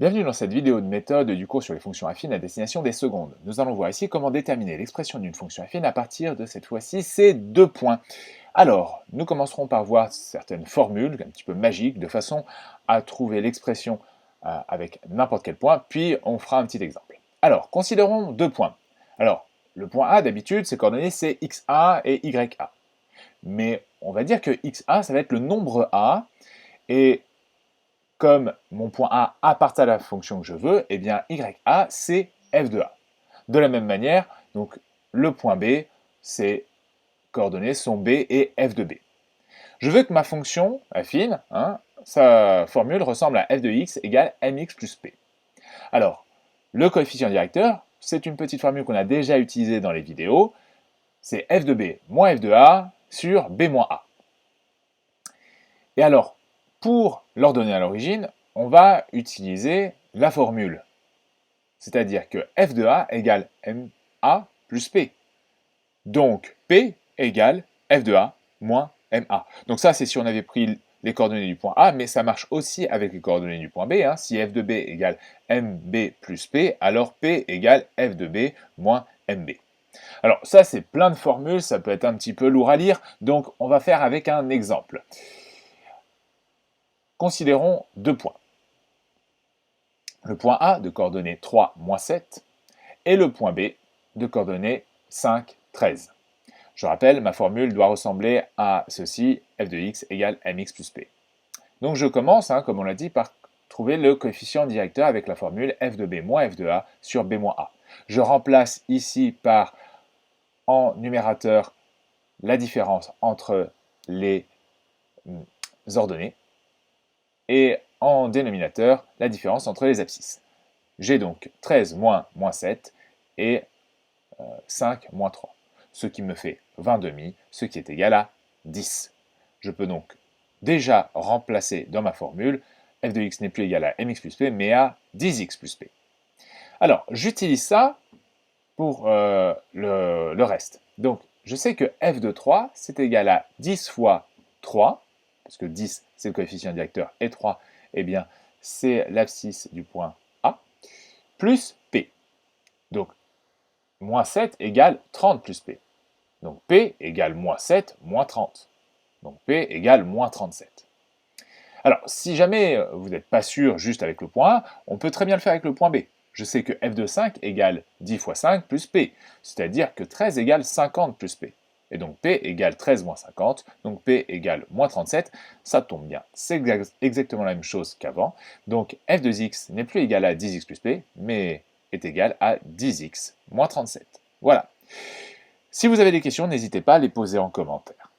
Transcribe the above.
Bienvenue dans cette vidéo de méthode du cours sur les fonctions affines à destination des secondes. Nous allons voir ici comment déterminer l'expression d'une fonction affine à partir de cette fois-ci ces deux points. Alors, nous commencerons par voir certaines formules un petit peu magiques de façon à trouver l'expression avec n'importe quel point, puis on fera un petit exemple. Alors, considérons deux points. Alors, le point A d'habitude, ses coordonnées c'est xa et ya. Mais on va dire que xa, ça va être le nombre a, et comme mon point A appartient à la fonction que je veux, eh bien ya, c'est f de a. De la même manière, donc le point B, ses coordonnées sont b et f de b. Je veux que ma fonction affine, sa formule ressemble à f de x égale mx plus p. Alors, le coefficient directeur, c'est une petite formule qu'on a déjà utilisée dans les vidéos, c'est f de b moins f de a sur b moins a. Et alors, pour l'ordonner à l'origine, on va utiliser la formule. C'est-à-dire que f de a égale ma plus p. Donc, p égale f de a moins ma. Donc ça, c'est si on avait pris les coordonnées du point A, mais ça marche aussi avec les coordonnées du point B. Si f de b égale mb plus p, alors p égale f de b moins mb. Alors ça, c'est plein de formules, ça peut être un petit peu lourd à lire, donc on va faire avec un exemple. Considérons deux points. Le point A de coordonnées 3, moins 7 et le point B de coordonnées 5, 13. Je rappelle, ma formule doit ressembler à ceci, f de x égale mx plus p. Donc je commence, comme on l'a dit, par trouver le coefficient directeur avec la formule f de b moins f de a sur b moins a. Je remplace ici par, en numérateur, la différence entre les ordonnées, et en dénominateur, la différence entre les abscisses. J'ai donc 13 moins 7 et 5 moins 3, ce qui me fait 20 demi, ce qui est égal à 10. Je peux donc déjà remplacer dans ma formule, f de x n'est plus égal à mx plus p, mais à 10x plus p. Alors, j'utilise ça pour le reste. Donc, je sais que f de 3, c'est égal à 10 fois 3, parce que 10, c'est le coefficient directeur, et 3, eh bien, c'est l'abscisse du point A, plus P. Donc, moins 7 égale 30 plus P. Donc, P égale moins 7 moins 30. Donc, P égale moins 37. Alors, si jamais vous n'êtes pas sûr juste avec le point A, on peut très bien le faire avec le point B. Je sais que f de 5 égale 10 fois 5 plus P, c'est-à-dire que 13 égale 50 plus P. Et donc P égale 13 moins 50, donc P égale moins 37, ça tombe bien. C'est exactement la même chose qu'avant. Donc f de x n'est plus égal à 10x plus P, mais est égal à 10x moins 37. Voilà. Si vous avez des questions, n'hésitez pas à les poser en commentaire.